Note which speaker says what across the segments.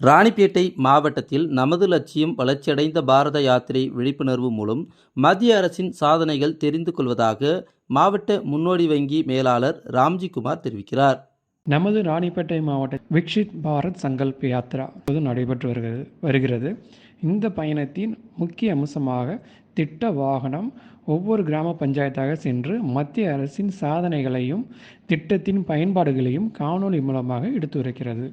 Speaker 1: ராணிப்பேட்டை மாவட்டத்தில் நமது லட்சியம் வளர்ச்சியடைந்த பாரத யாத்திரை விழிப்புணர்வு மூலம் மத்திய அரசின் சாதனைகள் தெரிந்து கொள்வதாக மாவட்ட முன்னோடி வங்கி மேலாளர் ராம்ஜிகுமார் தெரிவிக்கிறார்.
Speaker 2: நமது ராணிப்பேட்டை மாவட்ட விக்ஷித் பாரத் சங்கல்ப் யாத்ரா நடைபெற்று வருகிறது. இந்த பயணத்தின் முக்கிய அம்சமாக திட்ட வாகனம் ஒவ்வொரு கிராம பஞ்சாயத்தாக சென்று மத்திய அரசின் சாதனைகளையும் திட்டத்தின் பயன்பாடுகளையும் காணொலி மூலமாக எடுத்துரைக்கிறது.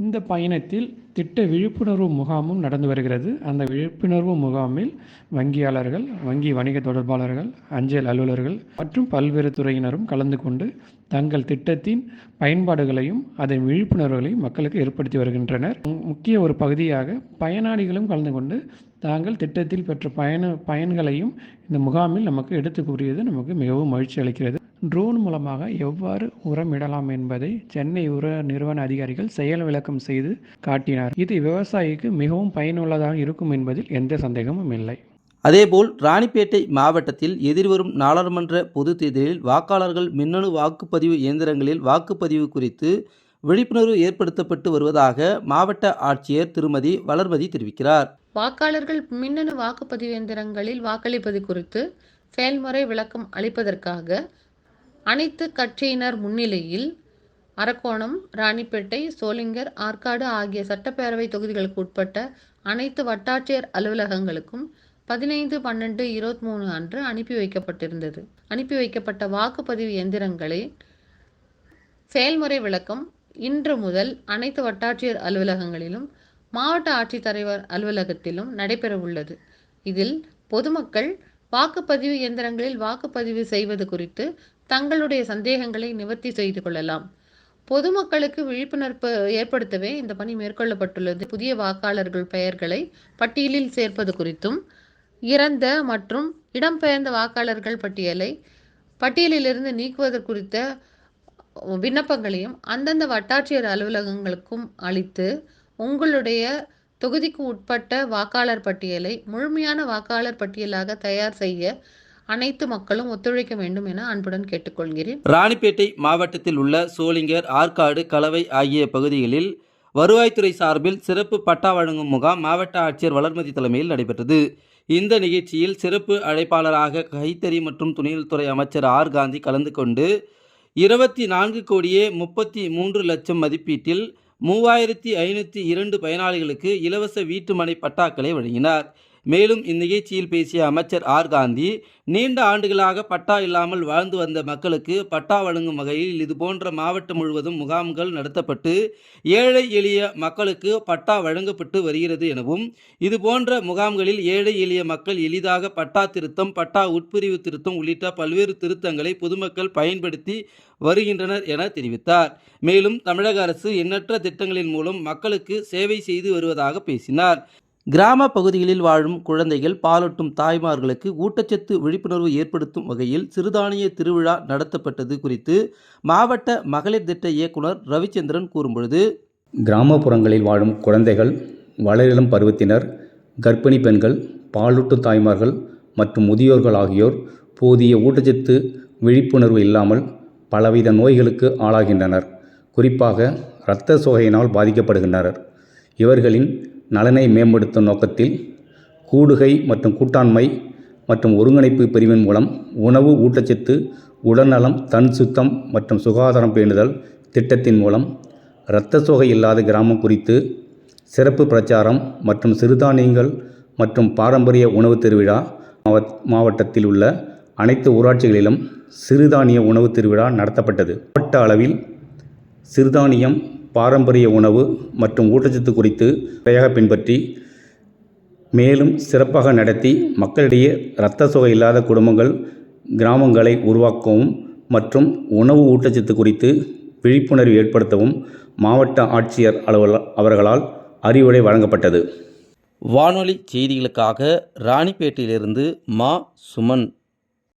Speaker 2: இந்த பயணத்தில் திட்ட விழிப்புணர்வு முகாமும் நடந்து வருகிறது. அந்த விழிப்புணர்வு முகாமில் வங்கியாளர்கள், வங்கி வணிக தொடர்பாளர்கள், அஞ்சல் அலுவலர்கள் மற்றும் பல்வேறு துறையினரும் கலந்து கொண்டு தங்கள் திட்டத்தின் பயன்பாடுகளையும் அதன் விழிப்புணர்வுகளையும் மக்களுக்கு ஏற்படுத்தி வருகின்றனர். முக்கிய ஒரு பகுதியாக பயனாளிகளும் கலந்து கொண்டு தாங்கள் திட்டத்தில் பெற்ற பயன்களையும் இந்த முகாமில் நமக்கு எடுத்து கூறியது நமக்கு மிகவும் மகிழ்ச்சி அளிக்கிறது. ட்ரோன் மூலமாக எவ்வாறு உரம் இடலாம் என்பதை சென்னை உர நிறுவன அதிகாரிகள் செயல் விளக்கம் செய்து காட்டினார். இது விவசாயிக்கு மிகவும் பயனுள்ளதாக இருக்கும் என்பதில் எந்த சந்தேகமும் இல்லை.
Speaker 1: அதேபோல் ராணிப்பேட்டை மாவட்டத்தில் எதிர்வரும் நாடாளுமன்ற பொதுத் தேர்தலில் வாக்காளர்கள் மின்னணு வாக்குப்பதிவு இயந்திரங்களில் வாக்குப்பதிவு குறித்து விழிப்புணர்வு ஏற்படுத்தப்பட்டு வருவதாக மாவட்ட ஆட்சியர் திருமதி வளர்மதி தெரிவிக்கிறார்.
Speaker 3: வாக்காளர்கள் மின்னணு வாக்குப்பதிவு இயந்திரங்களில் வாக்களிப்பது குறித்து செயல்முறை விளக்கம் அளிப்பதற்காக அனைத்து கட்சியினர் முன்னிலையில் அரக்கோணம், ராணிப்பேட்டை, சோளிங்கர், ஆற்காடு ஆகிய சட்டப்பேரவை தொகுதிகளுக்கு உட்பட்ட அனைத்து வட்டாட்சியர் அலுவலகங்களுக்கும் 15/12/23 அன்று அனுப்பி வைக்கப்பட்டிருந்தது. அனுப்பி வைக்கப்பட்ட வாக்குப்பதிவு இயந்திரங்களின் செயல்முறை விளக்கம் இன்று முதல் அனைத்து வட்டாட்சியர் அலுவலகங்களிலும் மாவட்ட ஆட்சித்தலைவர் அலுவலகத்திலும் நடைபெற உள்ளது. இதில் பொதுமக்கள் வாக்குப்பதிவு இயந்திரங்களில் வாக்குப்பதிவு செய்வது குறித்து தங்களுடைய சந்தேகங்களை நிவர்த்தி செய்து கொள்ளலாம். பொதுமக்களுக்கு விழிப்புணர்வு ஏற்படுத்தவே இந்த பணி மேற்கொள்ளப்பட்டுள்ளது. புதிய வாக்காளர்கள் பெயர்களை பட்டியலில் சேர்ப்பது குறித்தும், இறந்த மற்றும் இடம்பெயர்ந்த வாக்காளர்கள் பட்டியலிலிருந்து நீக்குவது குறித்த விண்ணப்பங்களையும் அந்தந்த வட்டாட்சியர் அலுவலகங்களுக்கும் அளித்து உங்களுடைய தொகுதிக்கு உட்பட்ட வாக்காளர் பட்டியலை முழுமையான வாக்காளர் பட்டியலாக தயார் செய்ய அனைத்து மக்களும் ஒத்துழைக்க வேண்டும் என அன்புடன் கேட்டுக்கொள்கிறேன்.
Speaker 1: ராணிப்பேட்டை மாவட்டத்தில் உள்ள சோளிங்கர், ஆற்காடு, கலவை ஆகிய பகுதிகளில் வருவாய்த்துறை சார்பில் சிறப்பு பட்டா வழங்கும் முகாம் மாவட்ட ஆட்சியர் வளர்மதி தலைமையில் நடைபெற்றது. இந்த நிகழ்ச்சியில் சிறப்பு அழைப்பாளராக கைத்தறி மற்றும் துணிநூல்துறை அமைச்சர் ஆர் காந்தி கலந்து கொண்டு 24,33,00,000 மதிப்பீட்டில் 3,502 பயனாளிகளுக்கு இலவச வீட்டுமனை பட்டாக்களை வழங்கினார். மேலும் இந்நிகழ்ச்சியில் பேசிய அமைச்சர் ஆர் காந்தி, நீண்ட ஆண்டுகளாக பட்டா இல்லாமல் வாழ்ந்து வந்த மக்களுக்கு பட்டா வழங்கும் வகையில் இதுபோன்ற மாவட்டம் முழுவதும் முகாம்கள் நடத்தப்பட்டு ஏழை எளிய மக்களுக்கு பட்டா வழங்கப்பட்டு வருகிறது எனவும், இதுபோன்ற முகாம்களில் ஏழை எளிய மக்கள் எளிதாக பட்டா திருத்தம், பட்டா உட்பிரிவு திருத்தம் உள்ளிட்ட பல்வேறு திருத்தங்களை பொதுமக்கள் பயன்படுத்தி வருகின்றனர் என தெரிவித்தார். மேலும் தமிழக அரசு எண்ணற்ற திட்டங்களின் மூலம் மக்களுக்கு சேவை செய்து வருவதாக பேசினார். கிராம பகுதிகளில் வாழும் குழந்தைகள், பாலூட்டும் தாய்மார்களுக்கு ஊட்டச்சத்து விழிப்புணர்வு ஏற்படுத்தும் வகையில் சிறுதானிய திருவிழா நடத்தப்பட்டது குறித்து மாவட்ட மகளிர் திட்ட இயக்குனர் ரவிச்சந்திரன் கூறும்பொழுது,
Speaker 4: கிராமப்புறங்களில் வாழும் குழந்தைகள், வளரிளம் பருவத்தினர், கர்ப்பிணி பெண்கள், பாலூட்டும் தாய்மார்கள் மற்றும் முதியோர்கள் ஆகியோர் போதிய ஊட்டச்சத்து விழிப்புணர்வு இல்லாமல் பலவித நோய்களுக்கு ஆளாகின்றனர். குறிப்பாக இரத்த சோகையினால் பாதிக்கப்படுகின்றனர். இவர்களின் நலனை மேம்படுத்தும் நோக்கத்தில் கூடுகை மற்றும் கூட்டாண்மை மற்றும் ஒருங்கிணைப்பு பிரிவின் மூலம் உணவு, ஊட்டச்சத்து, உடல்நலம், தன் சுத்தம் மற்றும் சுகாதாரம் பேணுதல் திட்டத்தின் மூலம் இரத்த சோகை இல்லாத கிராமம் குறித்து சிறப்பு பிரச்சாரம் மற்றும் சிறுதானியங்கள் மற்றும் பாரம்பரிய உணவு திருவிழா மாவட்டத்தில் உள்ள அனைத்து ஊராட்சிகளிலும் சிறுதானிய உணவு திருவிழா நடத்தப்பட்டது. மாவட்ட அளவில் சிறுதானியம், பாரம்பரிய உணவு மற்றும் ஊட்டச்சத்து குறித்து முறையாக பின்பற்றி மேலும் சிறப்பாக நடத்தி மக்களிடையே இரத்த சோகை இல்லாத குடும்பங்கள், கிராமங்களை உருவாக்கவும் மற்றும் உணவு ஊட்டச்சத்து குறித்து விழிப்புணர்வு ஏற்படுத்தவும் மாவட்ட ஆட்சியர் அவர்களால் அறிவுரை வழங்கப்பட்டது.
Speaker 1: வானொலி செய்திகளுக்காக ராணிப்பேட்டையிலிருந்து மா. சுமன்.